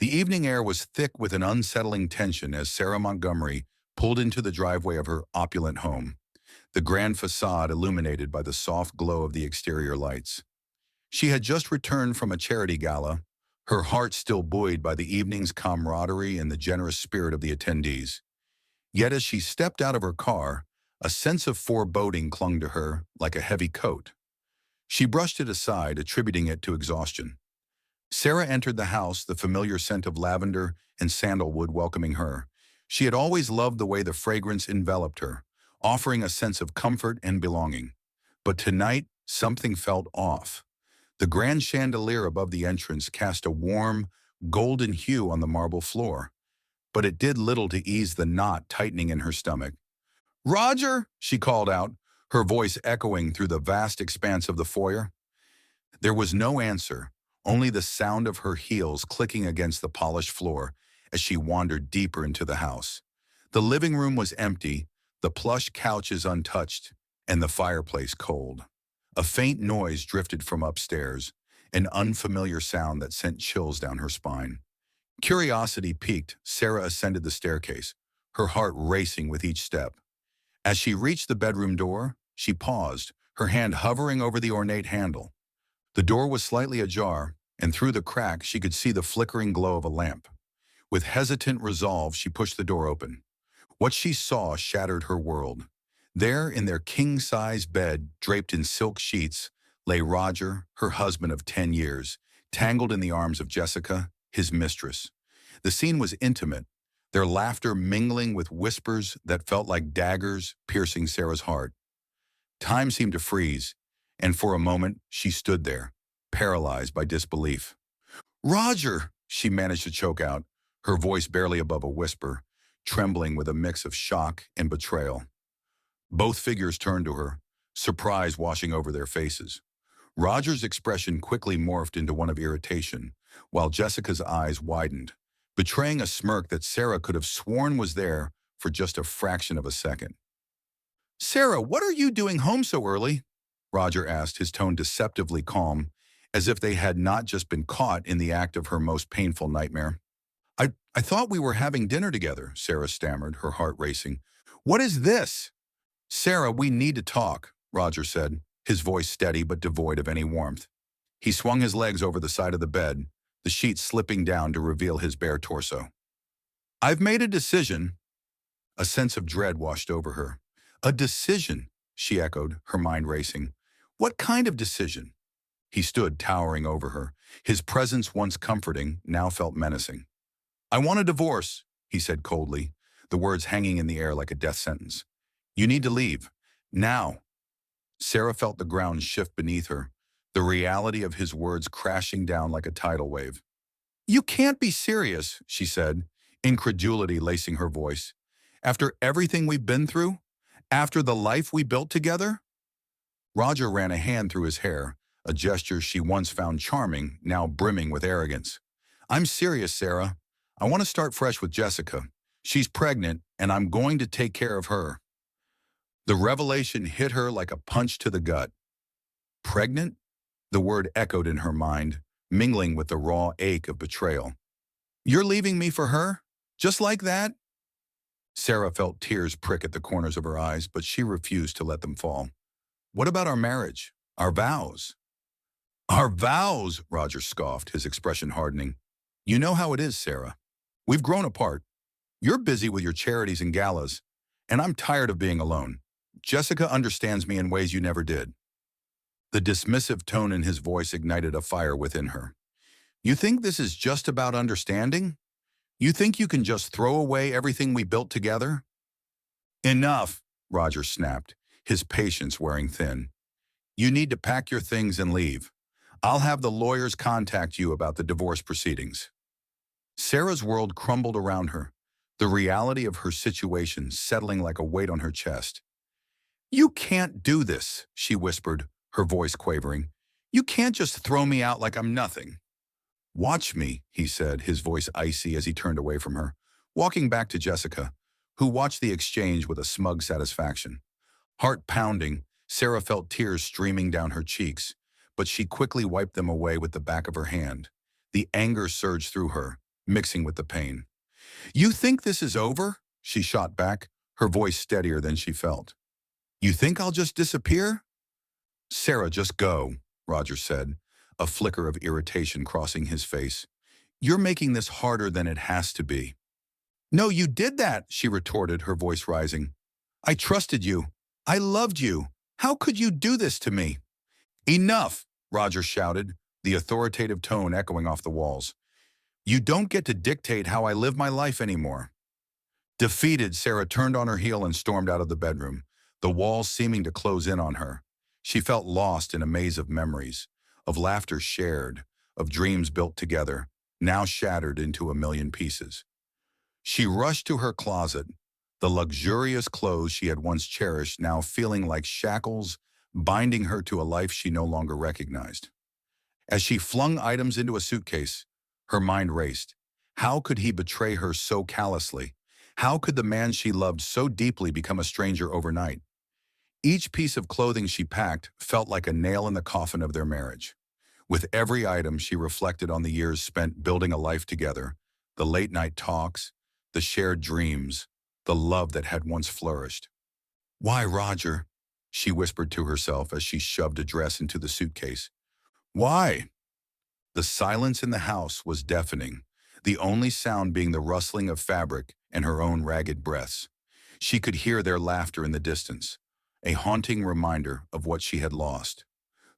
The evening air was thick with an unsettling tension as Sarah Montgomery pulled into the driveway of her opulent home, the grand facade illuminated by the soft glow of the exterior lights. She had just returned from a charity gala, her heart still buoyed by the evening's camaraderie and the generous spirit of the attendees. Yet as she stepped out of her car, a sense of foreboding clung to her like a heavy coat. She brushed it aside, attributing it to exhaustion. Sarah entered the house, the familiar scent of lavender and sandalwood welcoming her. She had always loved the way the fragrance enveloped her, offering a sense of comfort and belonging. But tonight, something felt off. The grand chandelier above the entrance cast a warm, golden hue on the marble floor, but it did little to ease the knot tightening in her stomach. "Roger!" she called out, her voice echoing through the vast expanse of the foyer. There was no answer, only the sound of her heels clicking against the polished floor as she wandered deeper into the house. The living room was empty, the plush couches untouched, and the fireplace cold. A faint noise drifted from upstairs, an unfamiliar sound that sent chills down her spine. Curiosity piqued, Sarah ascended the staircase, her heart racing with each step. As she reached the bedroom door, she paused, her hand hovering over the ornate handle. The door was slightly ajar, and through the crack she could see the flickering glow of a lamp. With hesitant resolve, she pushed the door open. What she saw shattered her world. There, in their king-size bed, draped in silk sheets, lay Roger, her husband of 10 years, tangled in the arms of Jessica, his mistress. The scene was intimate, their laughter mingling with whispers that felt like daggers piercing Sarah's heart. Time seemed to freeze, and for a moment she stood there, paralyzed by disbelief. "Roger!" she managed to choke out, her voice barely above a whisper, trembling with a mix of shock and betrayal. Both figures turned to her, surprise washing over their faces. Roger's expression quickly morphed into one of irritation, while Jessica's eyes widened, betraying a smirk that Sarah could have sworn was there for just a fraction of a second. "Sarah, what are you doing home so early?" Roger asked, his tone deceptively calm, as if they had not just been caught in the act of her most painful nightmare. I thought we were having dinner together," Sarah stammered, her heart racing. "What is this?" "Sarah, we need to talk," Roger said, his voice steady but devoid of any warmth. He swung his legs over the side of the bed, the sheets slipping down to reveal his bare torso. "I've made a decision." A sense of dread washed over her. "A decision," she echoed, her mind racing. "What kind of decision?" He stood towering over her. His presence, once comforting, now felt menacing. "I want a divorce," he said coldly, the words hanging in the air like a death sentence. "You need to leave. Now." Sarah felt the ground shift beneath her, the reality of his words crashing down like a tidal wave. "You can't be serious," she said, incredulity lacing her voice. "After everything we've been through? After the life we built together?" Roger ran a hand through his hair, a gesture she once found charming, now brimming with arrogance. "I'm serious, Sarah. I want to start fresh with Jessica. She's pregnant, and I'm going to take care of her." The revelation hit her like a punch to the gut. Pregnant? The word echoed in her mind, mingling with the raw ache of betrayal. "You're leaving me for her? Just like that?" Sarah felt tears prick at the corners of her eyes, but she refused to let them fall. "What about our marriage? Our vows?" "Our vows," Roger scoffed, his expression hardening. "You know how it is, Sarah. We've grown apart. You're busy with your charities and galas, and I'm tired of being alone. Jessica understands me in ways you never did." The dismissive tone in his voice ignited a fire within her. "You think this is just about understanding? You think you can just throw away everything we built together?" "Enough," Roger snapped, his patience wearing thin. "You need to pack your things and leave. I'll have the lawyers contact you about the divorce proceedings." Sarah's world crumbled around her, the reality of her situation settling like a weight on her chest. "You can't do this," she whispered, her voice quavering. "You can't just throw me out like I'm nothing." "Watch me," he said, his voice icy as he turned away from her, walking back to Jessica, who watched the exchange with a smug satisfaction. Heart pounding, Sarah felt tears streaming down her cheeks, but she quickly wiped them away with the back of her hand. The anger surged through her, mixing with the pain. You think this is over? She shot back, her voice steadier than she felt. You think I'll just disappear? Sarah, just go, Roger said, a flicker of irritation crossing his face. You're making this harder than it has to be. No, you did that, she retorted, her voice rising. I trusted you. I loved you. How could you do this to me? Enough, Roger shouted, the authoritative tone echoing off the walls. You don't get to dictate how I live my life anymore. Defeated, Sarah turned on her heel and stormed out of the bedroom, the walls seeming to close in on her. She felt lost in a maze of memories, of laughter shared, of dreams built together, now shattered into a million pieces. She rushed to her closet, the luxurious clothes she had once cherished now feeling like shackles, binding her to a life she no longer recognized. As she flung items into a suitcase, her mind raced. How could he betray her so callously? How could the man she loved so deeply become a stranger overnight? Each piece of clothing she packed felt like a nail in the coffin of their marriage. With every item, she reflected on the years spent building a life together, the late-night talks, the shared dreams, the love that had once flourished. Why, Roger? She whispered to herself as she shoved a dress into the suitcase. Why? The silence in the house was deafening, the only sound being the rustling of fabric and her own ragged breaths. She could hear their laughter in the distance, a haunting reminder of what she had lost.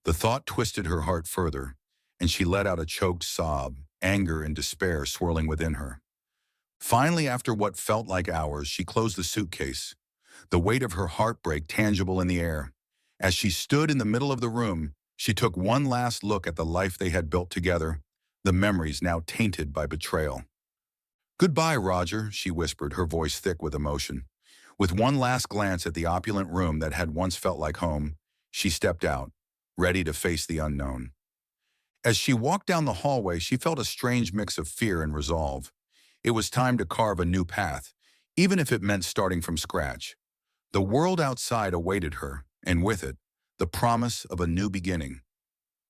The thought twisted her heart further, and she let out a choked sob, anger and despair swirling within her. Finally, after what felt like hours, she closed the suitcase, the weight of her heartbreak tangible in the air. As she stood in the middle of the room, she took one last look at the life they had built together, the memories now tainted by betrayal. Goodbye, Roger, she whispered, her voice thick with emotion. With one last glance at the opulent room that had once felt like home, she stepped out, ready to face the unknown. As she walked down the hallway, she felt a strange mix of fear and resolve. It was time to carve a new path, even if it meant starting from scratch. The world outside awaited her, and with it, the promise of a new beginning,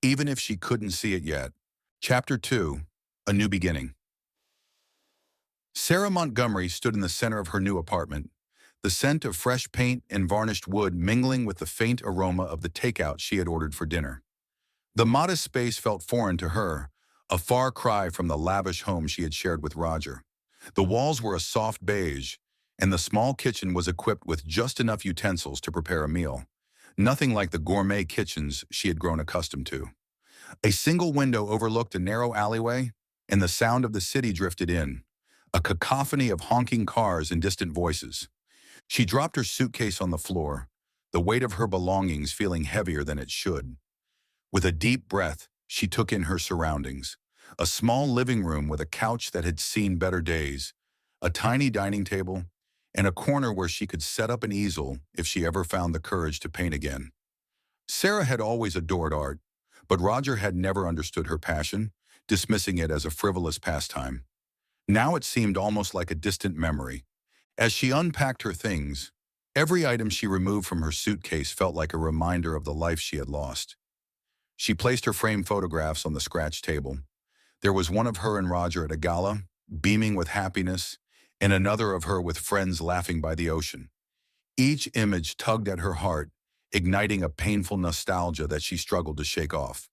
even if she couldn't see it yet. Chapter 2, A New Beginning. Sarah Montgomery stood in the center of her new apartment, the scent of fresh paint and varnished wood mingling with the faint aroma of the takeout she had ordered for dinner. The modest space felt foreign to her, a far cry from the lavish home she had shared with Roger. The walls were a soft beige, and the small kitchen was equipped with just enough utensils to prepare a meal, nothing like the gourmet kitchens she had grown accustomed to. A single window overlooked a narrow alleyway, and the sound of the city drifted in, a cacophony of honking cars and distant voices. She dropped her suitcase on the floor, the weight of her belongings feeling heavier than it should. With a deep breath, she took in her surroundings. A small living room with a couch that had seen better days, a tiny dining table, and a corner where she could set up an easel if she ever found the courage to paint again. Sarah had always adored art, but Roger had never understood her passion, dismissing it as a frivolous pastime. Now it seemed almost like a distant memory. As she unpacked her things, every item she removed from her suitcase felt like a reminder of the life she had lost. She placed her framed photographs on the scratch table. There was one of her and Roger at a gala, beaming with happiness, and another of her with friends laughing by the ocean. Each image tugged at her heart, igniting a painful nostalgia that she struggled to shake off.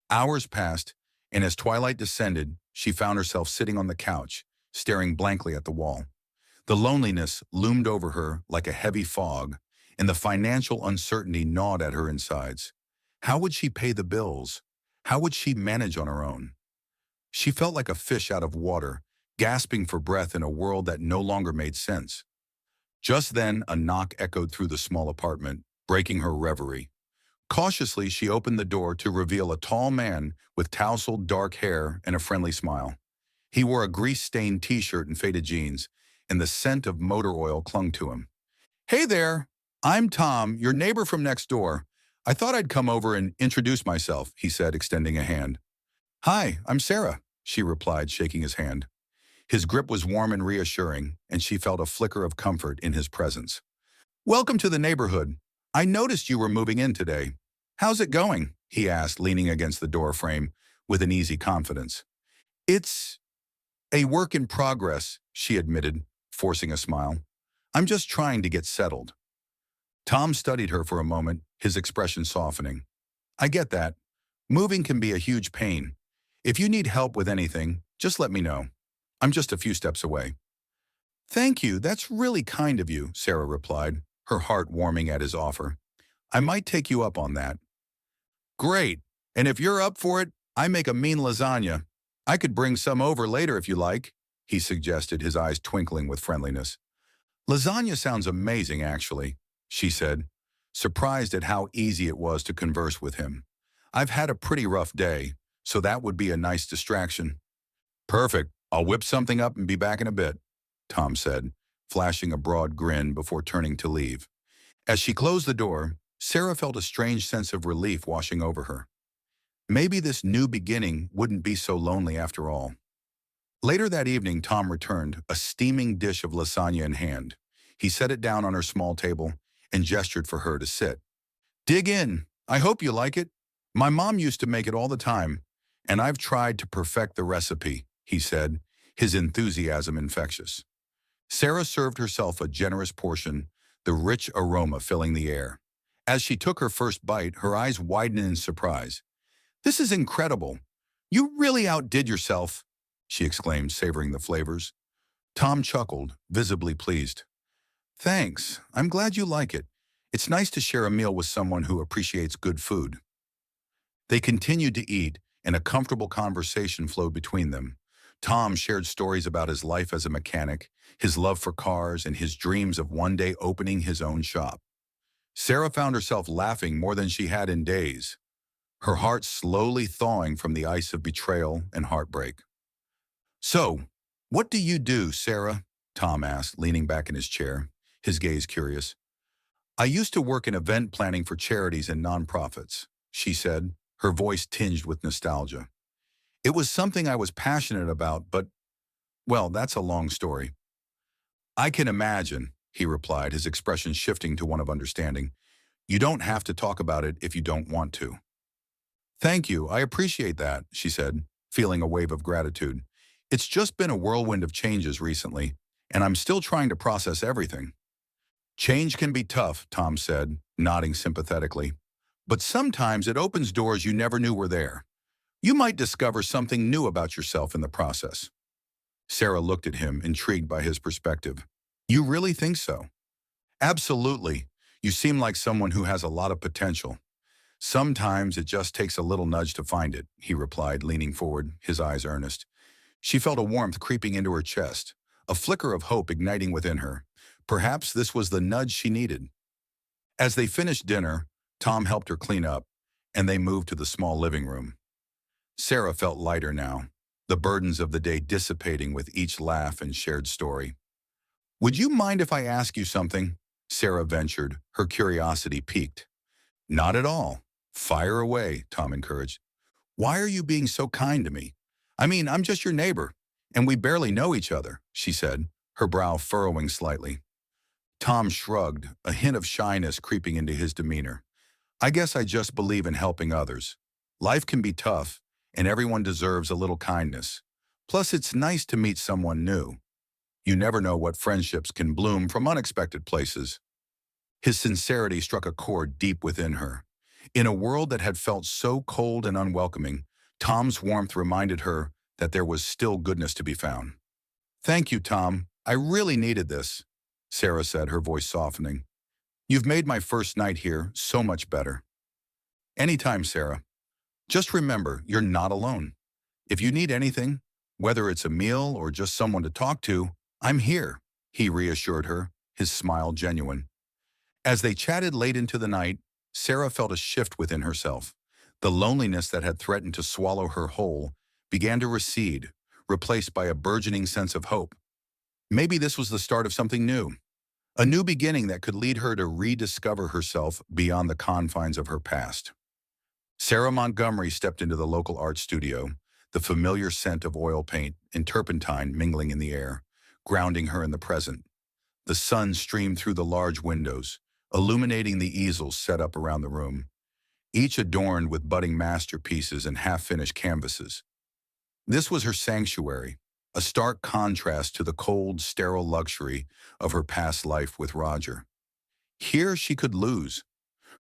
Hours passed, and as twilight descended, she found herself sitting on the couch, staring blankly at the wall. The loneliness loomed over her like a heavy fog, and the financial uncertainty gnawed at her insides. How would she pay the bills? How would she manage on her own? She felt like a fish out of water, gasping for breath in a world that no longer made sense. Just then, a knock echoed through the small apartment, breaking her reverie. Cautiously, she opened the door to reveal a tall man with tousled dark hair and a friendly smile. He wore a grease-stained t-shirt and faded jeans, and the scent of motor oil clung to him. "Hey there, I'm Tom, your neighbor from next door. I thought I'd come over and introduce myself," he said, extending a hand. "Hi, I'm Sarah," she replied, shaking his hand. His grip was warm and reassuring, and she felt a flicker of comfort in his presence. "Welcome to the neighborhood. I noticed you were moving in today. How's it going?" he asked, leaning against the door frame with an easy confidence. It's A work in progress, she admitted, forcing a smile. I'm just trying to get settled. Tom studied her for a moment, his expression softening. I get that. Moving can be a huge pain. If you need help with anything, just let me know. I'm just a few steps away. Thank you, that's really kind of you, Sarah replied, her heart warming at his offer. I might take you up on that. Great, and if you're up for it, I make a mean lasagna. I could bring some over later if you like, he suggested, his eyes twinkling with friendliness. Lasagna sounds amazing, actually, she said, surprised at how easy it was to converse with him. I've had a pretty rough day, so that would be a nice distraction. Perfect. I'll whip something up and be back in a bit, Tom said, flashing a broad grin before turning to leave. As she closed the door, Sarah felt a strange sense of relief washing over her. Maybe this new beginning wouldn't be so lonely after all. Later that evening, Tom returned, a steaming dish of lasagna in hand. He set it down on her small table and gestured for her to sit. Dig in. I hope you like it. My mom used to make it all the time, and I've tried to perfect the recipe, he said, his enthusiasm infectious. Sarah served herself a generous portion, the rich aroma filling the air. As she took her first bite, her eyes widened in surprise. This is incredible. You really outdid yourself, she exclaimed, savoring the flavors. Tom chuckled, visibly pleased. Thanks. I'm glad you like it. It's nice to share a meal with someone who appreciates good food. They continued to eat, and a comfortable conversation flowed between them. Tom shared stories about his life as a mechanic, his love for cars, and his dreams of one day opening his own shop. Sarah found herself laughing more than she had in days, her heart slowly thawing from the ice of betrayal and heartbreak. So, what do you do, Sarah? Tom asked, leaning back in his chair, his gaze curious. I used to work in event planning for charities and nonprofits, she said, her voice tinged with nostalgia. It was something I was passionate about, but, well, that's a long story. I can imagine, he replied, his expression shifting to one of understanding. You don't have to talk about it if you don't want to. Thank you, I appreciate that, she said, feeling a wave of gratitude. It's just been a whirlwind of changes recently, and I'm still trying to process everything. Change can be tough, Tom said, nodding sympathetically. But sometimes it opens doors you never knew were there. You might discover something new about yourself in the process. Sarah looked at him, intrigued by his perspective. You really think so? Absolutely. You seem like someone who has a lot of potential. Sometimes it just takes a little nudge to find it, he replied, leaning forward, his eyes earnest. She felt a warmth creeping into her chest, a flicker of hope igniting within her. Perhaps this was the nudge she needed. As they finished dinner, Tom helped her clean up, and they moved to the small living room. Sarah felt lighter now, the burdens of the day dissipating with each laugh and shared story. Would you mind if I ask you something? Sarah ventured, her curiosity piqued. Not at all. Fire away, Tom encouraged. Why are you being so kind to me? I mean, I'm just your neighbor, and we barely know each other, she said, her brow furrowing slightly. Tom shrugged, a hint of shyness creeping into his demeanor. I guess I just believe in helping others. Life can be tough, and everyone deserves a little kindness. Plus, it's nice to meet someone new. You never know what friendships can bloom from unexpected places. His sincerity struck a chord deep within her. In a world that had felt so cold and unwelcoming, Tom's warmth reminded her that there was still goodness to be found. Thank you, Tom. I really needed this, Sarah said, her voice softening. You've made my first night here so much better. Anytime, Sarah. Just remember, you're not alone. If you need anything, whether it's a meal or just someone to talk to, I'm here, he reassured her, his smile genuine. As they chatted late into the night, Sarah felt a shift within herself. The loneliness that had threatened to swallow her whole began to recede, replaced by a burgeoning sense of hope. Maybe this was the start of something new, a new beginning that could lead her to rediscover herself beyond the confines of her past. Sarah Montgomery stepped into the local art studio, the familiar scent of oil paint and turpentine mingling in the air, grounding her in the present. The sun streamed through the large windows, illuminating the easels set up around the room, each adorned with budding masterpieces and half-finished canvases. This was her sanctuary, a stark contrast to the cold, sterile luxury of her past life with Roger. Here she could lose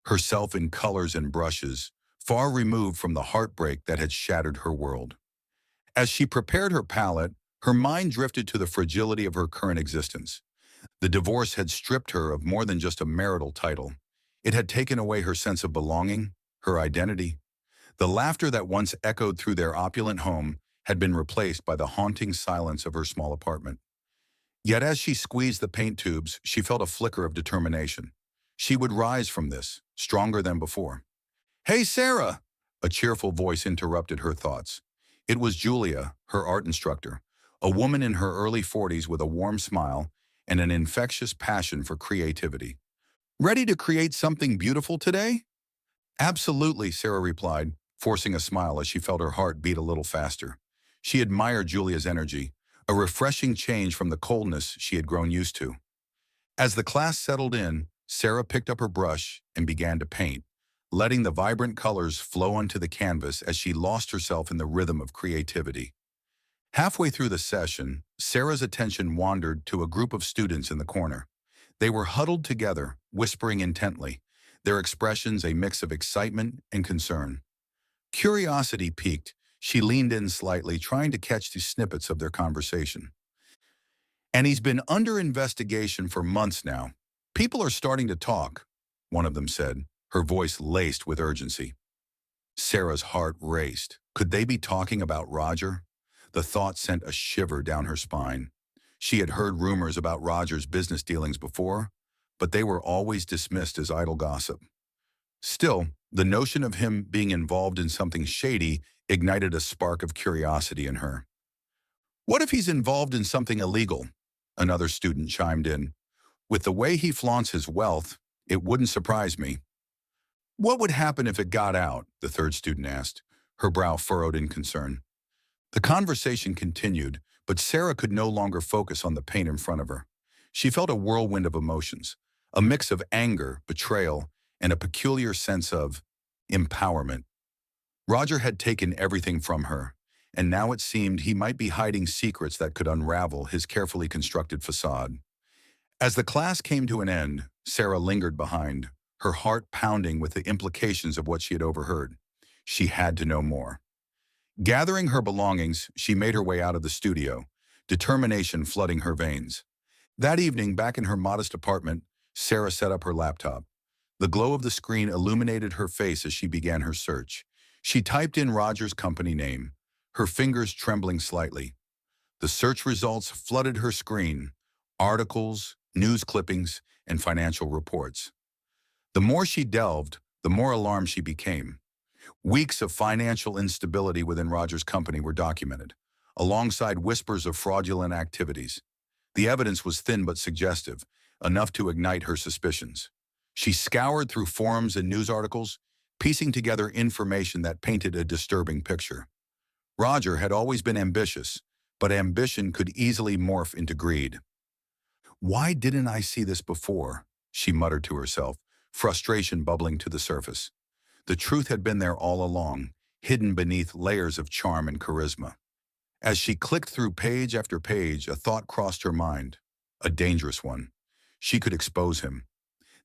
herself in colors and brushes, far removed from the heartbreak that had shattered her world. As she prepared her palette, her mind drifted to the fragility of her current existence. The divorce had stripped her of more than just a marital title. It had taken away her sense of belonging, her identity. The laughter that once echoed through their opulent home had been replaced by the haunting silence of her small apartment. Yet as she squeezed the paint tubes, she felt a flicker of determination. She would rise from this, stronger than before. "Hey, Sarah!" A cheerful voice interrupted her thoughts. It was Julia, her art instructor, a woman in her early 40s with a warm smile and an infectious passion for creativity. "Ready to create something beautiful today?" "Absolutely," Sarah replied, forcing a smile as she felt her heart beat a little faster. She admired Julia's energy, a refreshing change from the coldness she had grown used to. As the class settled in, Sarah picked up her brush and began to paint, letting the vibrant colors flow onto the canvas as she lost herself in the rhythm of creativity. Halfway through the session, Sarah's attention wandered to a group of students in the corner. They were huddled together, whispering intently, their expressions a mix of excitement and concern. Curiosity piqued. She leaned in slightly, trying to catch the snippets of their conversation. "And he's been under investigation for months now. People are starting to talk," one of them said, her voice laced with urgency. Sarah's heart raced. Could they be talking about Roger? The thought sent a shiver down her spine. She had heard rumors about Roger's business dealings before, but they were always dismissed as idle gossip. Still, the notion of him being involved in something shady ignited a spark of curiosity in her. "What if he's involved in something illegal?" Another student chimed in. "With the way he flaunts his wealth, it wouldn't surprise me." "What would happen if it got out?" the third student asked, her brow furrowed in concern. The conversation continued, but Sarah could no longer focus on the paint in front of her. She felt a whirlwind of emotions, a mix of anger, betrayal, and a peculiar sense of empowerment. Roger had taken everything from her, and now it seemed he might be hiding secrets that could unravel his carefully constructed facade. As the class came to an end, Sarah lingered behind, her heart pounding with the implications of what she had overheard. She had to know more. Gathering her belongings, she made her way out of the studio, determination flooding her veins. That evening, back in her modest apartment, Sarah set up her laptop. The glow of the screen illuminated her face as she began her search. She typed in Roger's company name, her fingers trembling slightly. The search results flooded her screen: articles, news clippings, and financial reports. The more she delved, the more alarmed she became. Weeks of financial instability within Roger's company were documented, alongside whispers of fraudulent activities. The evidence was thin but suggestive, enough to ignite her suspicions. She scoured through forums and news articles, piecing together information that painted a disturbing picture. Roger had always been ambitious, but ambition could easily morph into greed. "Why didn't I see this before?" she muttered to herself, frustration bubbling to the surface. The truth had been there all along, hidden beneath layers of charm and charisma. As she clicked through page after page, a thought crossed her mind, a dangerous one. She could expose him.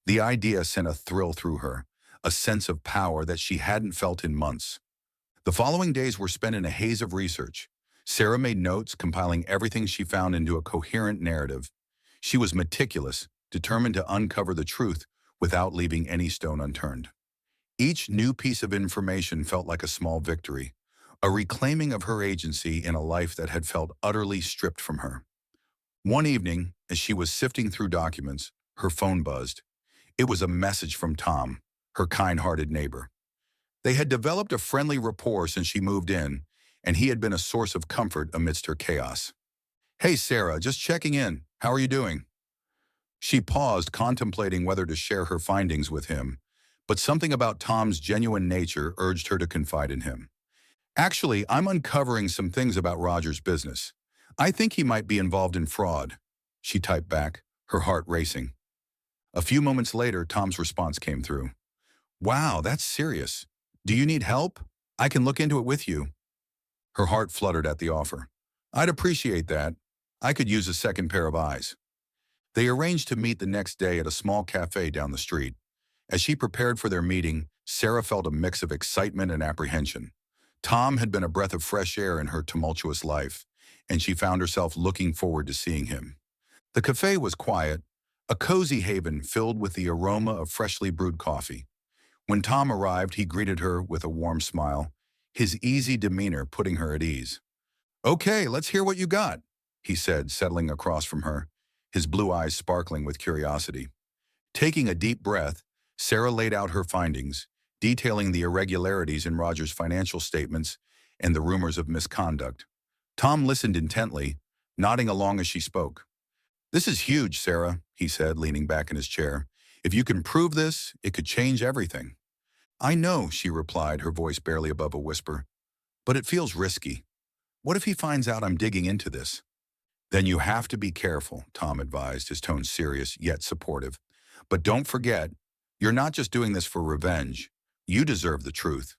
The idea sent a thrill through her, a sense of power that she hadn't felt in months. The following days were spent in a haze of research. Sarah made notes, compiling everything she found into a coherent narrative. She was meticulous, determined to uncover the truth without leaving any stone unturned. Each new piece of information felt like a small victory, a reclaiming of her agency in a life that had felt utterly stripped from her. One evening, as she was sifting through documents, her phone buzzed. It was a message from Tom, her kind-hearted neighbor. They had developed a friendly rapport since she moved in, and he had been a source of comfort amidst her chaos. "Hey, Sarah, just checking in. How are you doing?" She paused, contemplating whether to share her findings with him, but something about Tom's genuine nature urged her to confide in him. "Actually, I'm uncovering some things about Roger's business. I think he might be involved in fraud," she typed back, her heart racing. A few moments later, Tom's response came through. "Wow, that's serious. Do you need help? I can look into it with you." Her heart fluttered at the offer. I'd appreciate that. I could use a second pair of eyes. They arranged to meet the next day at a small cafe down the street. As she prepared for their meeting, Sarah felt a mix of excitement and apprehension. Tom had been a breath of fresh air in her tumultuous life, and she found herself looking forward to seeing him. The cafe was quiet, a cozy haven filled with the aroma of freshly brewed coffee. When Tom arrived, he greeted her with a warm smile, his easy demeanor putting her at ease. "Okay, let's hear what you got," he said, settling across from her, his blue eyes sparkling with curiosity. Taking a deep breath, Sarah laid out her findings, detailing the irregularities in Roger's financial statements and the rumors of misconduct. Tom listened intently, nodding along as she spoke. "This is huge, Sarah," he said, leaning back in his chair. "If you can prove this, it could change everything." "I know," she replied, her voice barely above a whisper, "but it feels risky. What if he finds out I'm digging into this?" "Then you have to be careful," Tom advised, his tone serious yet supportive. "But don't forget, you're not just doing this for revenge. You deserve the truth."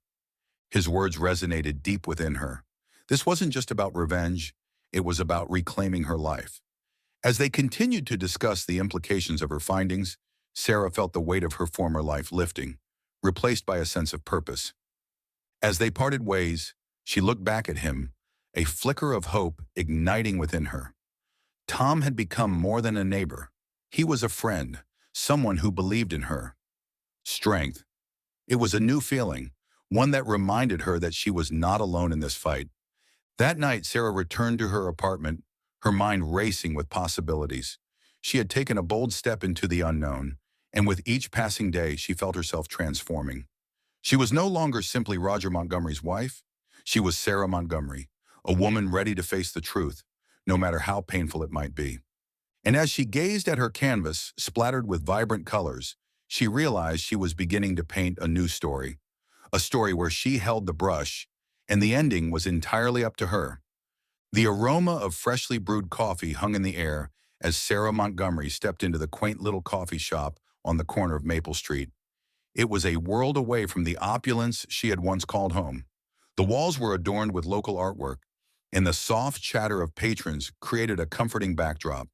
His words resonated deep within her. This wasn't just about revenge, it was about reclaiming her life. As they continued to discuss the implications of her findings, Sarah felt the weight of her former life lifting, replaced by a sense of purpose. As they parted ways, she looked back at him, a flicker of hope igniting within her. Tom had become more than a neighbor. He was a friend, someone who believed in her. Strength. It was a new feeling, one that reminded her that she was not alone in this fight. That night, Sarah returned to her apartment, her mind racing with possibilities. She had taken a bold step into the unknown, and with each passing day, she felt herself transforming. She was no longer simply Roger Montgomery's wife. She was Sarah Montgomery, a woman ready to face the truth, no matter how painful it might be. And as she gazed at her canvas, splattered with vibrant colors, she realized she was beginning to paint a new story, a story where she held the brush, and the ending was entirely up to her. The aroma of freshly brewed coffee hung in the air as Sarah Montgomery stepped into the quaint little coffee shop on the corner of Maple Street. It was a world away from the opulence she had once called home. The walls were adorned with local artwork, and the soft chatter of patrons created a comforting backdrop.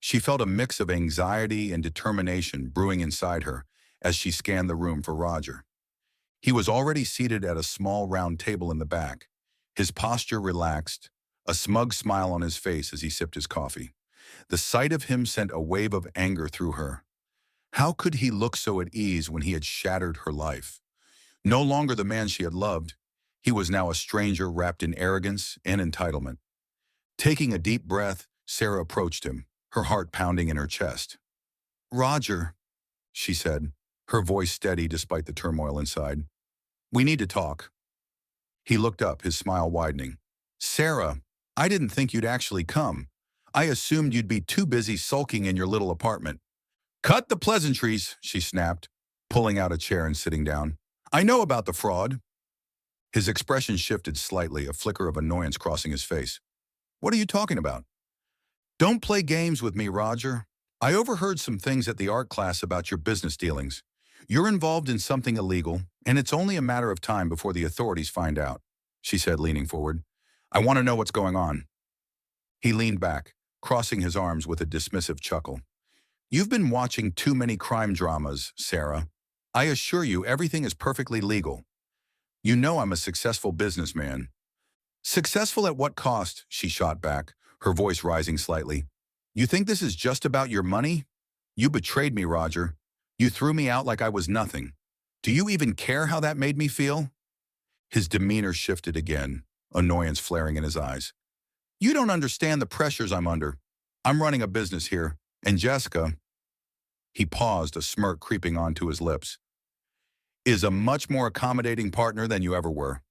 She felt a mix of anxiety and determination brewing inside her as she scanned the room for Roger. He was already seated at a small round table in the back, his posture relaxed, a smug smile on his face as he sipped his coffee. The sight of him sent a wave of anger through her. How could he look so at ease when he had shattered her life? No longer the man she had loved, he was now a stranger wrapped in arrogance and entitlement. Taking a deep breath, Sarah approached him, her heart pounding in her chest. "Roger," she said, her voice steady despite the turmoil inside. "We need to talk." He looked up, his smile widening. "Sarah, I didn't think you'd actually come. I assumed you'd be too busy sulking in your little apartment." "Cut the pleasantries," she snapped, pulling out a chair and sitting down. "I know about the fraud." His expression shifted slightly, a flicker of annoyance crossing his face. "What are you talking about?" "Don't play games with me, Roger. I overheard some things at the art class about your business dealings. You're involved in something illegal, and it's only a matter of time before the authorities find out," she said, leaning forward. "I want to know what's going on." He leaned back, crossing his arms with a dismissive chuckle. "You've been watching too many crime dramas, Sarah. I assure you everything is perfectly legal. You know I'm a successful businessman." "Successful at what cost?" she shot back, her voice rising slightly. "You think this is just about your money? You betrayed me, Roger. You threw me out like I was nothing. Do you even care how that made me feel?" His demeanor shifted again, annoyance flaring in his eyes. "You don't understand the pressures I'm under. I'm running a business here, and Jessica," he paused, a smirk creeping onto his lips, "is a much more accommodating partner than you ever were."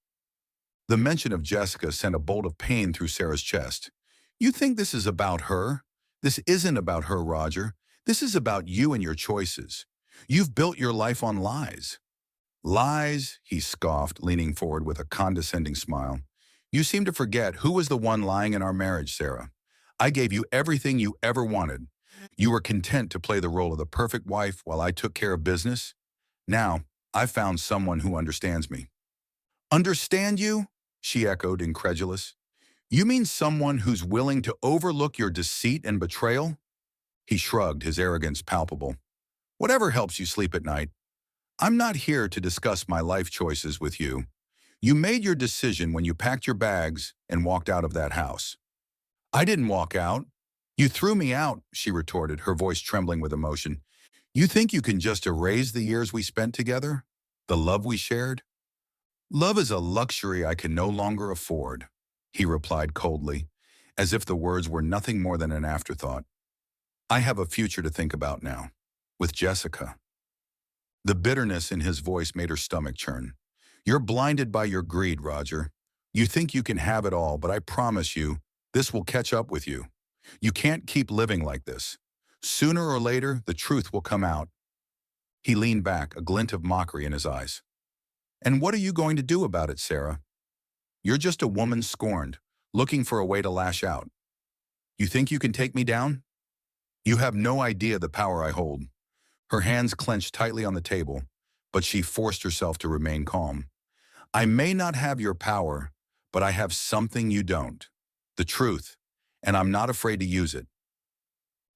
The mention of Jessica sent a bolt of pain through Sarah's chest. "You think this is about her? This isn't about her, Roger. This is about you and your choices. You've built your life on lies." "Lies," he scoffed, leaning forward with a condescending smile. "You seem to forget who was the one lying in our marriage, Sarah. I gave you everything you ever wanted. You were content to play the role of the perfect wife while I took care of business. Now, I've found someone who understands me." "Understand you?" she echoed, incredulous. You mean someone who's willing to overlook your deceit and betrayal? He shrugged, his arrogance palpable. Whatever helps you sleep at night. I'm not here to discuss my life choices with you. You made your decision when you packed your bags and walked out of that house. I didn't walk out. You threw me out, she retorted, her voice trembling with emotion. You think you can just erase the years we spent together? The love we shared? Love is a luxury I can no longer afford, he replied coldly, as if the words were nothing more than an afterthought. I have a future to think about now, with Jessica. The bitterness in his voice made her stomach churn. You're blinded by your greed, Roger. You think you can have it all, but I promise you, this will catch up with you. You can't keep living like this. Sooner or later, the truth will come out. He leaned back, a glint of mockery in his eyes. And what are you going to do about it, Sarah? You're just a woman scorned, looking for a way to lash out. You think you can take me down? You have no idea the power I hold. Her hands clenched tightly on the table, but she forced herself to remain calm. I may not have your power, but I have something you don't. The truth, and I'm not afraid to use it.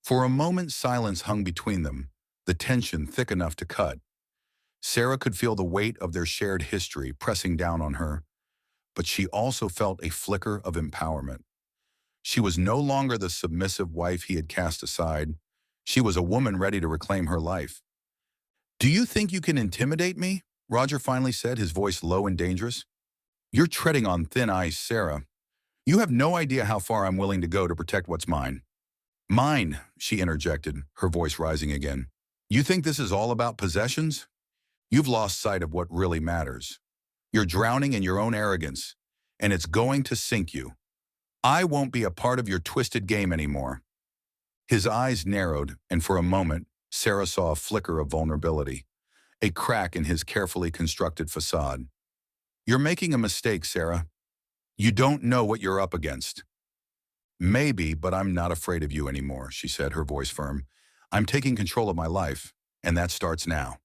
For a moment, silence hung between them, the tension thick enough to cut. Sarah could feel the weight of their shared history pressing down on her, but she also felt a flicker of empowerment. She was no longer the submissive wife he had cast aside. She was a woman ready to reclaim her life. Do you think you can intimidate me? Roger finally said, his voice low and dangerous. You're treading on thin ice, Sarah. You have no idea how far I'm willing to go to protect what's mine. Mine, she interjected, her voice rising again. You think this is all about possessions? You've lost sight of what really matters. You're drowning in your own arrogance, and it's going to sink you. I won't be a part of your twisted game anymore. His eyes narrowed, and for a moment, Sarah saw a flicker of vulnerability, a crack in his carefully constructed facade. You're making a mistake, Sarah. You don't know what you're up against. Maybe, but I'm not afraid of you anymore, she said, her voice firm. I'm taking control of my life, and that starts now.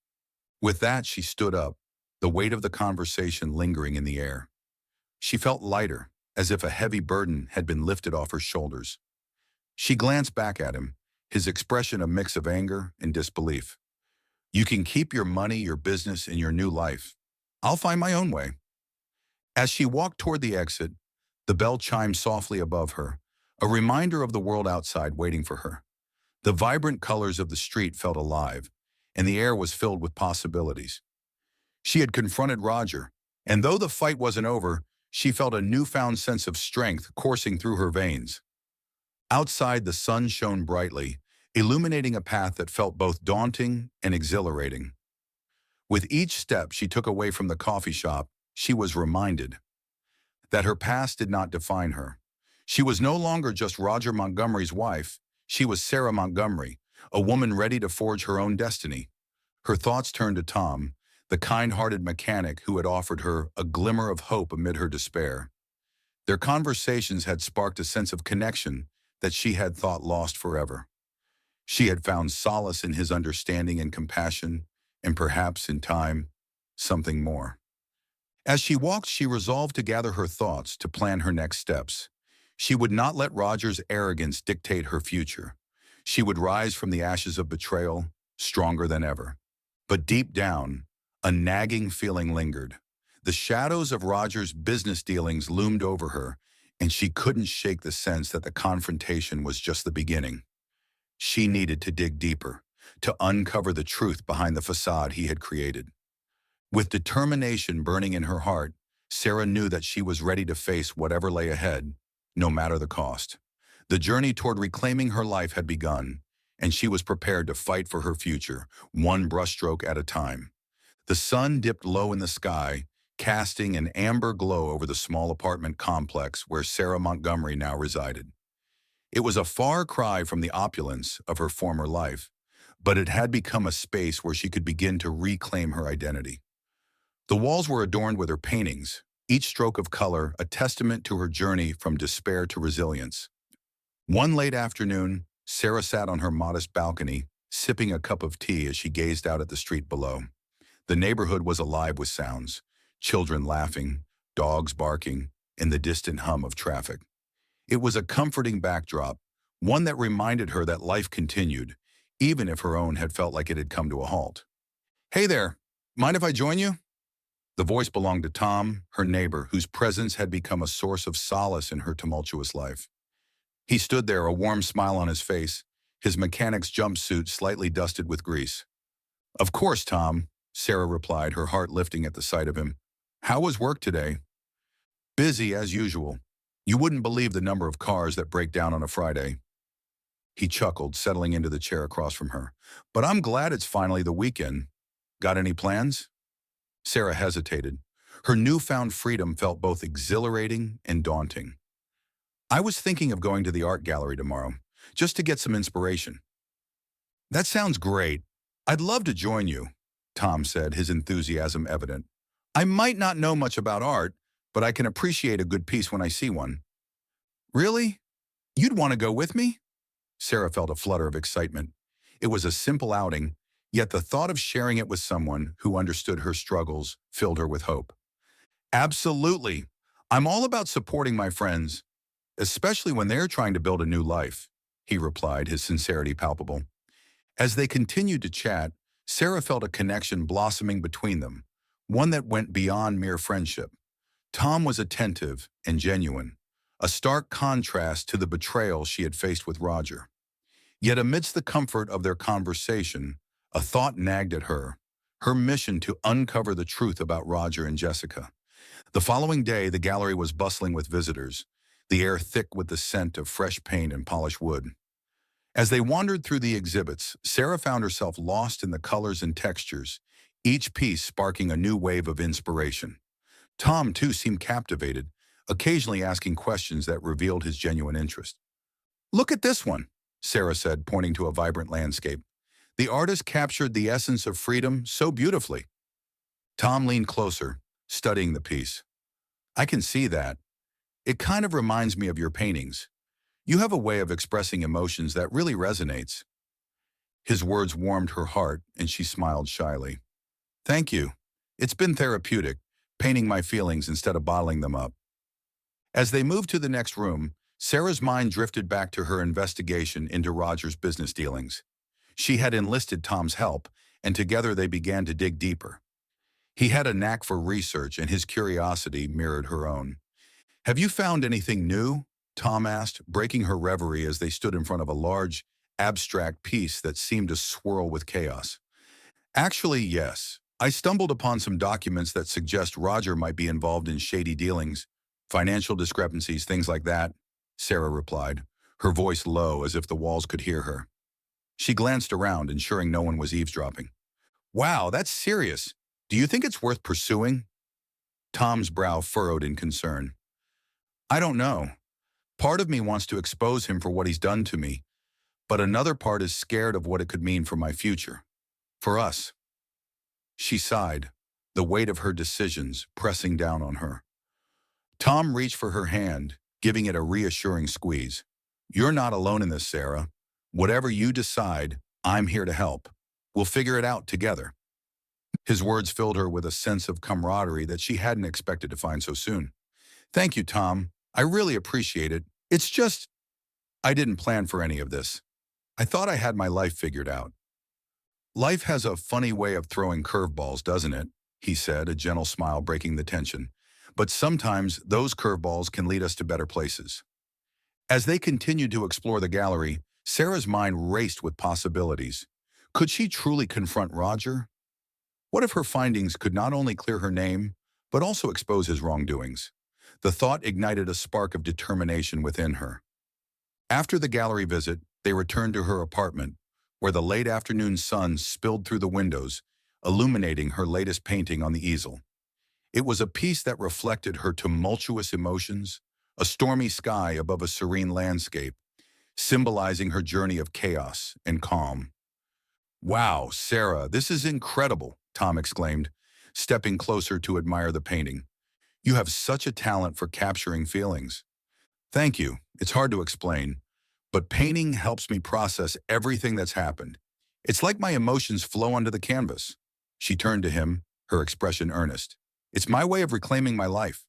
With that, she stood up, the weight of the conversation lingering in the air. She felt lighter, as if a heavy burden had been lifted off her shoulders. She glanced back at him, his expression a mix of anger and disbelief. You can keep your money, your business, and your new life. I'll find my own way. As she walked toward the exit, the bell chimed softly above her, a reminder of the world outside waiting for her. The vibrant colors of the street felt alive, and the air was filled with possibilities. She had confronted Roger, and though the fight wasn't over, she felt a newfound sense of strength coursing through her veins. Outside, the sun shone brightly, illuminating a path that felt both daunting and exhilarating. With each step she took away from the coffee shop, she was reminded that her past did not define her. She was no longer just Roger Montgomery's wife. She was Sarah Montgomery, a woman ready to forge her own destiny. Her thoughts turned to Tom, the kind-hearted mechanic who had offered her a glimmer of hope amid her despair. Their conversations had sparked a sense of connection that she had thought lost forever. She had found solace in his understanding and compassion, and perhaps, in time, something more. As she walked, she resolved to gather her thoughts to plan her next steps. She would not let Roger's arrogance dictate her future. She would rise from the ashes of betrayal, stronger than ever. But deep down, a nagging feeling lingered. The shadows of Roger's business dealings loomed over her, and she couldn't shake the sense that the confrontation was just the beginning. She needed to dig deeper, to uncover the truth behind the facade he had created. With determination burning in her heart, Sarah knew that she was ready to face whatever lay ahead, no matter the cost. The journey toward reclaiming her life had begun, and she was prepared to fight for her future, one brushstroke at a time. The sun dipped low in the sky, casting an amber glow over the small apartment complex where Sarah Montgomery now resided. It was a far cry from the opulence of her former life, but it had become a space where she could begin to reclaim her identity. The walls were adorned with her paintings, each stroke of color a testament to her journey from despair to resilience. One late afternoon, Sarah sat on her modest balcony, sipping a cup of tea as she gazed out at the street below. The neighborhood was alive with sounds, children laughing, dogs barking, and the distant hum of traffic. It was a comforting backdrop, one that reminded her that life continued, even if her own had felt like it had come to a halt. "Hey there, mind if I join you?" The voice belonged to Tom, her neighbor, whose presence had become a source of solace in her tumultuous life. He stood there, a warm smile on his face, his mechanic's jumpsuit slightly dusted with grease. "Of course, Tom," Sarah replied, her heart lifting at the sight of him. "How was work today?" "Busy as usual. You wouldn't believe the number of cars that break down on a Friday." He chuckled, settling into the chair across from her. "But I'm glad it's finally the weekend. Got any plans?" Sarah hesitated. Her newfound freedom felt both exhilarating and daunting. "I was thinking of going to the art gallery tomorrow, just to get some inspiration." "That sounds great. I'd love to join you," Tom said, his enthusiasm evident. "I might not know much about art, but I can appreciate a good piece when I see one." "Really? You'd want to go with me?" Sarah felt a flutter of excitement. It was a simple outing, yet the thought of sharing it with someone who understood her struggles filled her with hope. "Absolutely. I'm all about supporting my friends, especially when they're trying to build a new life," he replied, his sincerity palpable. As they continued to chat, Sarah felt a connection blossoming between them, one that went beyond mere friendship. Tom was attentive and genuine, a stark contrast to the betrayal she had faced with Roger. Yet amidst the comfort of their conversation, a thought nagged at her mission to uncover the truth about Roger and Jessica. The following day, the gallery was bustling with visitors, the air thick with the scent of fresh paint and polished wood. As they wandered through the exhibits, Sarah found herself lost in the colors and textures, each piece sparking a new wave of inspiration. Tom, too, seemed captivated, occasionally asking questions that revealed his genuine interest. "Look at this one," Sarah said, pointing to a vibrant landscape. "The artist captured the essence of freedom so beautifully." Tom leaned closer, studying the piece. "I can see that. It kind of reminds me of your paintings. You have a way of expressing emotions that really resonates." His words warmed her heart, and she smiled shyly. "Thank you. It's been therapeutic, painting my feelings instead of bottling them up." As they moved to the next room, Sarah's mind drifted back to her investigation into Roger's business dealings. She had enlisted Tom's help, and together they began to dig deeper. He had a knack for research, and his curiosity mirrored her own. "Have you found anything new?" Tom asked, breaking her reverie as they stood in front of a large, abstract piece that seemed to swirl with chaos. "Actually, yes. I stumbled upon some documents that suggest Roger might be involved in shady dealings, financial discrepancies, things like that," Sarah replied, her voice low as if the walls could hear her. She glanced around, ensuring no one was eavesdropping. "Wow, that's serious. Do you think it's worth pursuing?" Tom's brow furrowed in concern. "I don't know. Part of me wants to expose him for what he's done to me, but another part is scared of what it could mean for my future. For us." She sighed, the weight of her decisions pressing down on her. Tom reached for her hand, giving it a reassuring squeeze. "You're not alone in this, Sarah. Whatever you decide, I'm here to help. We'll figure it out together." His words filled her with a sense of camaraderie that she hadn't expected to find so soon. "Thank you, Tom. I really appreciate it. It's just, I didn't plan for any of this. I thought I had my life figured out." "Life has a funny way of throwing curveballs, doesn't it?" he said, a gentle smile breaking the tension. "But sometimes those curveballs can lead us to better places." As they continued to explore the gallery, Sarah's mind raced with possibilities. Could she truly confront Roger? What if her findings could not only clear her name, but also expose his wrongdoings? The thought ignited a spark of determination within her. After the gallery visit, they returned to her apartment, where the late afternoon sun spilled through the windows, illuminating her latest painting on the easel. It was a piece that reflected her tumultuous emotions, a stormy sky above a serene landscape, symbolizing her journey of chaos and calm. "Wow, Sarah, this is incredible," Tom exclaimed, stepping closer to admire the painting. "You have such a talent for capturing feelings." "Thank you. It's hard to explain, but painting helps me process everything that's happened. It's like my emotions flow onto the canvas." She turned to him, her expression earnest. "It's my way of reclaiming my life."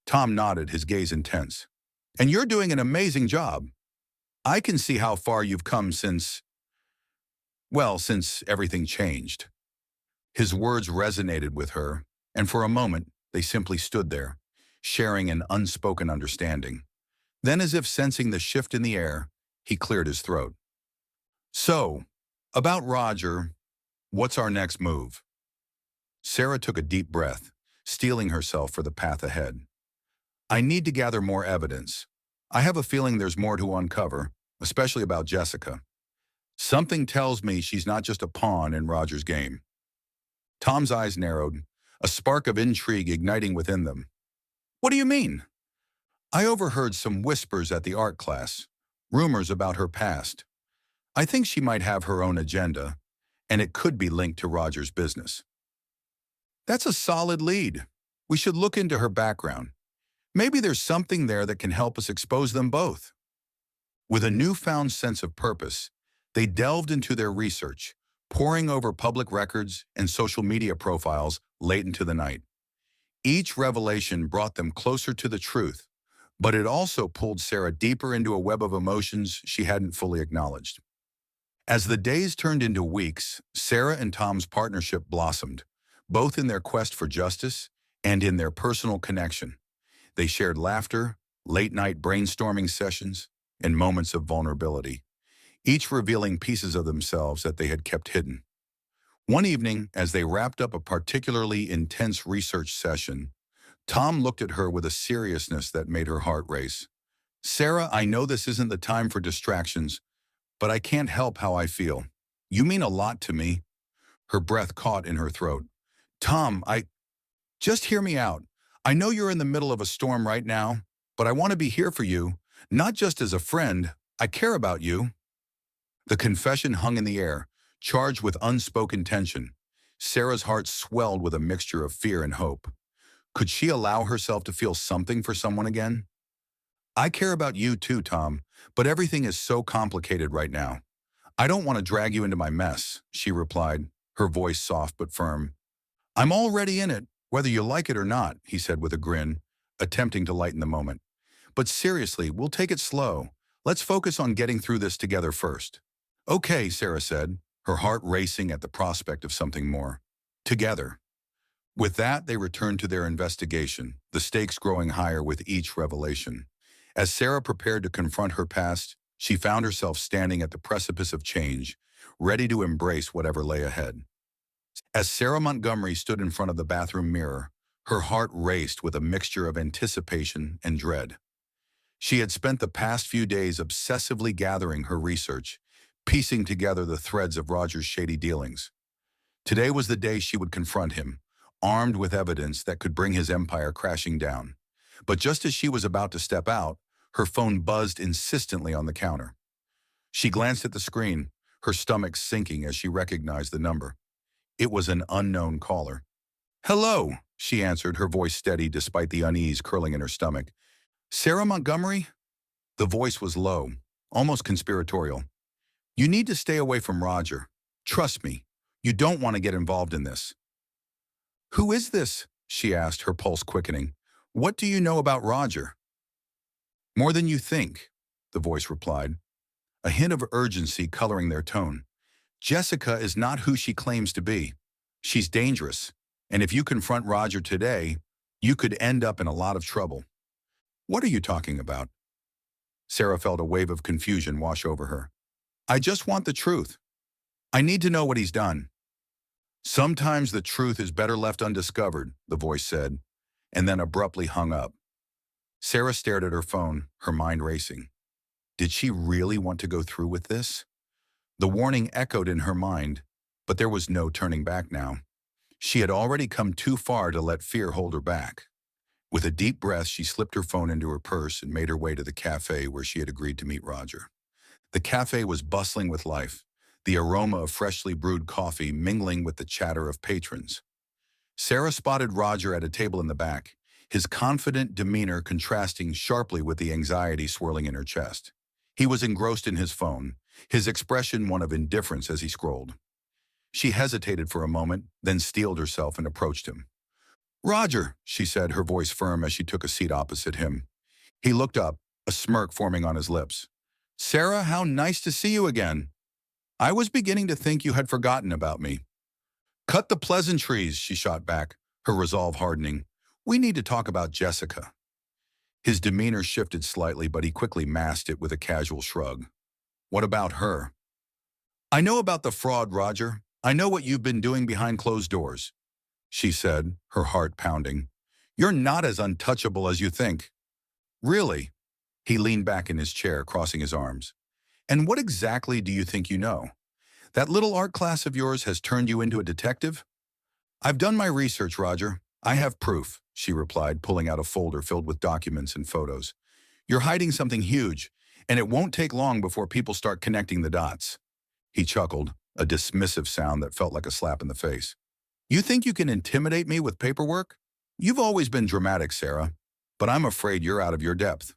Tom nodded, his gaze intense. And you're doing an amazing job. I can see how far you've come since everything changed. His words resonated with her, and for a moment, they simply stood there, sharing an unspoken understanding. Then, as if sensing the shift in the air, he cleared his throat. So, about Roger, what's our next move? Sarah took a deep breath, steeling herself for the path ahead. I need to gather more evidence. I have a feeling there's more to uncover, especially about Jessica. Something tells me she's not just a pawn in Roger's game. Tom's eyes narrowed, a spark of intrigue igniting within them. What do you mean? I overheard some whispers at the art class, rumors about her past. I think she might have her own agenda, and it could be linked to Roger's business. That's a solid lead. We should look into her background. Maybe there's something there that can help us expose them both. With a newfound sense of purpose, they delved into their research, poring over public records and social media profiles late into the night. Each revelation brought them closer to the truth, but it also pulled Sarah deeper into a web of emotions she hadn't fully acknowledged. As the days turned into weeks, Sarah and Tom's partnership blossomed, both in their quest for justice and in their personal connection. They shared laughter, late-night brainstorming sessions, and moments of vulnerability, each revealing pieces of themselves that they had kept hidden. One evening, as they wrapped up a particularly intense research session, Tom looked at her with a seriousness that made her heart race. Sarah, I know this isn't the time for distractions, but I can't help how I feel. You mean a lot to me. Her breath caught in her throat. Tom, just hear me out. I know you're in the middle of a storm right now, but I want to be here for you, not just as a friend. I care about you. The confession hung in the air, charged with unspoken tension. Sarah's heart swelled with a mixture of fear and hope. Could she allow herself to feel something for someone again? I care about you too, Tom, but everything is so complicated right now. I don't want to drag you into my mess, she replied, her voice soft but firm. I'm already in it, whether you like it or not, he said with a grin, attempting to lighten the moment. But seriously, we'll take it slow. Let's focus on getting through this together first. Okay, Sarah said, her heart racing at the prospect of something more. Together. With that, they returned to their investigation, the stakes growing higher with each revelation. As Sarah prepared to confront her past, she found herself standing at the precipice of change, ready to embrace whatever lay ahead. As Sarah Montgomery stood in front of the bathroom mirror, her heart raced with a mixture of anticipation and dread. She had spent the past few days obsessively gathering her research, piecing together the threads of Roger's shady dealings. Today was the day she would confront him, armed with evidence that could bring his empire crashing down. But just as she was about to step out, her phone buzzed insistently on the counter. She glanced at the screen, her stomach sinking as she recognized the number. It was an unknown caller. Hello, she answered, her voice steady despite the unease curling in her stomach. Sarah Montgomery? The voice was low, almost conspiratorial. You need to stay away from Roger. Trust me, you don't want to get involved in this. Who is this? She asked, her pulse quickening. What do you know about Roger? More than you think, the voice replied, a hint of urgency coloring their tone. Jessica is not who she claims to be. She's dangerous, and if you confront Roger today, you could end up in a lot of trouble. What are you talking about? Sarah felt a wave of confusion wash over her. I just want the truth. I need to know what he's done. Sometimes the truth is better left undiscovered, the voice said, and then abruptly hung up. Sarah stared at her phone, her mind racing. Did she really want to go through with this? The warning echoed in her mind, but there was no turning back now. She had already come too far to let fear hold her back. With a deep breath, she slipped her phone into her purse and made her way to the cafe where she had agreed to meet Roger. The cafe was bustling with life, the aroma of freshly brewed coffee mingling with the chatter of patrons. Sarah spotted Roger at a table in the back, his confident demeanor contrasting sharply with the anxiety swirling in her chest. He was engrossed in his phone, his expression one of indifference as he scrolled. She hesitated for a moment, then steeled herself and approached him. Roger, she said, her voice firm as she took a seat opposite him. He looked up, a smirk forming on his lips. Sarah, how nice to see you again. I was beginning to think you had forgotten about me. Cut the pleasantries, she shot back, her resolve hardening. We need to talk about Jessica. His demeanor shifted slightly, but he quickly masked it with a casual shrug. What about her? I know about the fraud, Roger. I know what you've been doing behind closed doors, she said, her heart pounding. You're not as untouchable as you think. Really? He leaned back in his chair, crossing his arms. And what exactly do you think you know? That little art class of yours has turned you into a detective? I've done my research, Roger. I have proof, she replied, pulling out a folder filled with documents and photos. You're hiding something huge, and it won't take long before people start connecting the dots. He chuckled, a dismissive sound that felt like a slap in the face. You think you can intimidate me with paperwork? You've always been dramatic, Sarah, but I'm afraid you're out of your depth.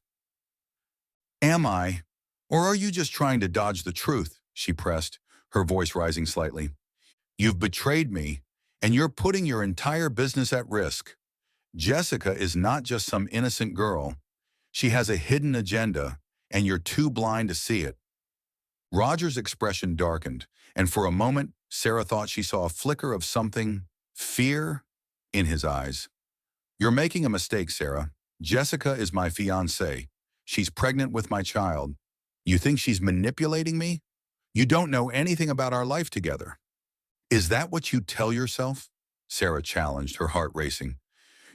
Am I? Or are you just trying to dodge the truth? She pressed, her voice rising slightly. You've betrayed me, and you're putting your entire business at risk. Jessica is not just some innocent girl. She has a hidden agenda, and you're too blind to see it. Roger's expression darkened, and for a moment, Sarah thought she saw a flicker of something, fear, in his eyes. You're making a mistake, Sarah. Jessica is my fiancée. She's pregnant with my child. You think she's manipulating me? You don't know anything about our life together. Is that what you tell yourself? Sarah challenged, her heart racing.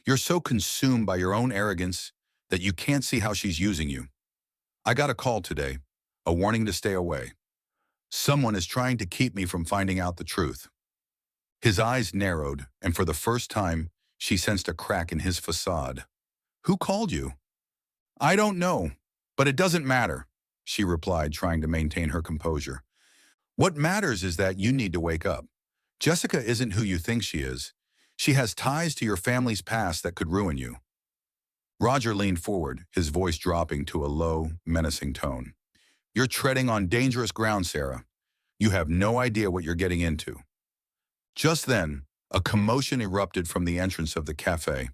You're so consumed by your own arrogance that you can't see how she's using you. I got a call today, a warning to stay away. Someone is trying to keep me from finding out the truth. His eyes narrowed, and for the first time, she sensed a crack in his facade. Who called you? I don't know, but it doesn't matter, she replied, trying to maintain her composure. What matters is that you need to wake up. Jessica isn't who you think she is. She has ties to your family's past that could ruin you. Roger leaned forward, his voice dropping to a low, menacing tone. You're treading on dangerous ground, Sarah. You have no idea what you're getting into. Just then, a commotion erupted from the entrance of the cafe.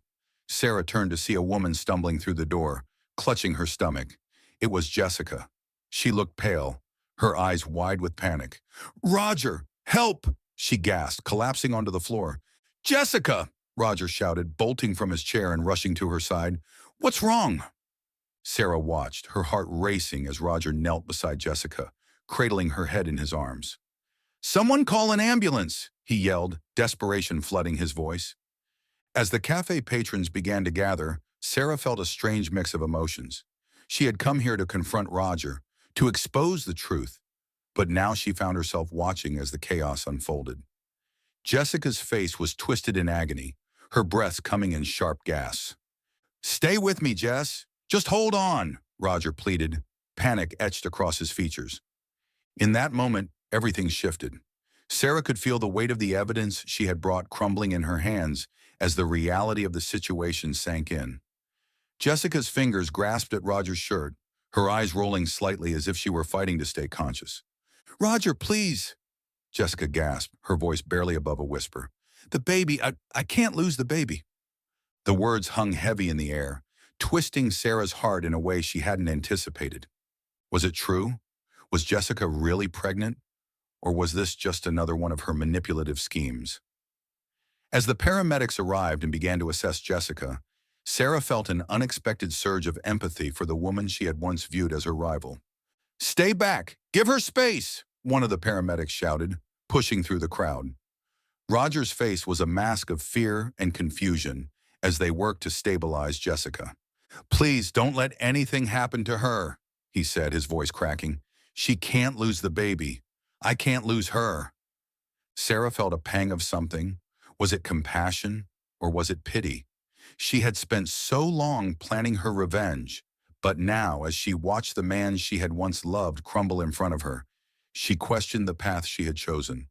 Sarah turned to see a woman stumbling through the door, clutching her stomach. It was Jessica. She looked pale, her eyes wide with panic. Roger, help! She gasped, collapsing onto the floor. Jessica! Roger shouted, bolting from his chair and rushing to her side. What's wrong? Sarah watched, her heart racing as Roger knelt beside Jessica, cradling her head in his arms. Someone call an ambulance, he yelled, desperation flooding his voice. As the cafe patrons began to gather, Sarah felt a strange mix of emotions. She had come here to confront Roger, to expose the truth, but now she found herself watching as the chaos unfolded. Jessica's face was twisted in agony, her breaths coming in sharp gasps. Stay with me, Jess. Just hold on, Roger pleaded, panic etched across his features. In that moment, everything shifted. Sarah could feel the weight of the evidence she had brought crumbling in her hands as the reality of the situation sank in. Jessica's fingers grasped at Roger's shirt, her eyes rolling slightly as if she were fighting to stay conscious. Roger, please, Jessica gasped, her voice barely above a whisper. The baby, I can't lose the baby. The words hung heavy in the air, twisting Sarah's heart in a way she hadn't anticipated. Was it true? Was Jessica really pregnant? Or was this just another one of her manipulative schemes? As the paramedics arrived and began to assess Jessica, Sarah felt an unexpected surge of empathy for the woman she had once viewed as her rival. Stay back! Give her space! One of the paramedics shouted, pushing through the crowd. Roger's face was a mask of fear and confusion as they worked to stabilize Jessica. Please don't let anything happen to her, he said, his voice cracking. She can't lose the baby. I can't lose her. Sarah felt a pang of something. Was it compassion or was it pity? She had spent so long planning her revenge, but now, as she watched the man she had once loved crumble in front of her, she questioned the path she had chosen.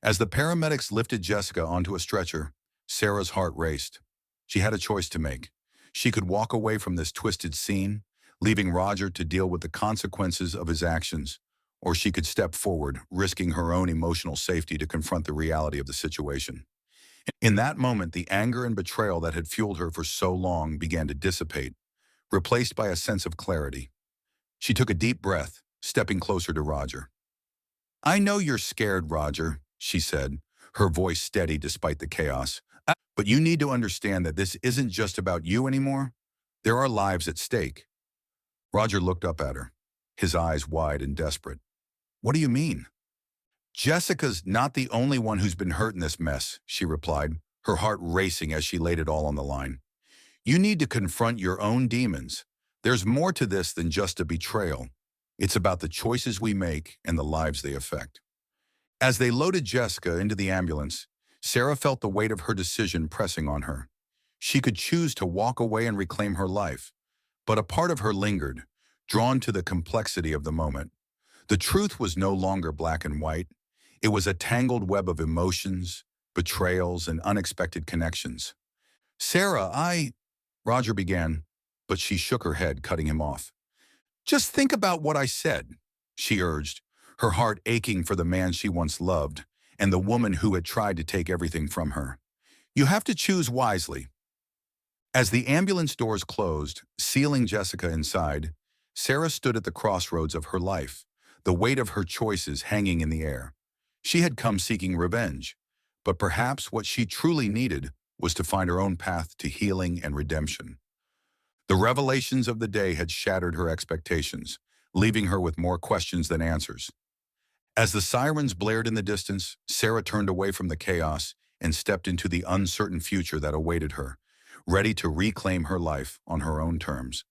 As the paramedics lifted Jessica onto a stretcher, Sarah's heart raced. She had a choice to make. She could walk away from this twisted scene, leaving Roger to deal with the consequences of his actions, or she could step forward, risking her own emotional safety to confront the reality of the situation. In that moment, the anger and betrayal that had fueled her for so long began to dissipate, replaced by a sense of clarity. She took a deep breath, stepping closer to Roger. I know you're scared, Roger, she said, her voice steady despite the chaos. But you need to understand that this isn't just about you anymore. There are lives at stake. Roger looked up at her, his eyes wide and desperate. What do you mean? Jessica's not the only one who's been hurt in this mess, she replied, her heart racing as she laid it all on the line. You need to confront your own demons. There's more to this than just a betrayal. It's about the choices we make and the lives they affect. As they loaded Jessica into the ambulance, Sarah felt the weight of her decision pressing on her. She could choose to walk away and reclaim her life, but a part of her lingered, drawn to the complexity of the moment. The truth was no longer black and white. It was a tangled web of emotions, betrayals, and unexpected connections. Sarah, Roger began, but she shook her head, cutting him off. Just think about what I said, she urged, her heart aching for the man she once loved and the woman who had tried to take everything from her. You have to choose wisely. As the ambulance doors closed, sealing Jessica inside, Sarah stood at the crossroads of her life, the weight of her choices hanging in the air. She had come seeking revenge, but perhaps what she truly needed was to find her own path to healing and redemption. The revelations of the day had shattered her expectations, leaving her with more questions than answers. As the sirens blared in the distance, Sarah turned away from the chaos and stepped into the uncertain future that awaited her, ready to reclaim her life on her own terms.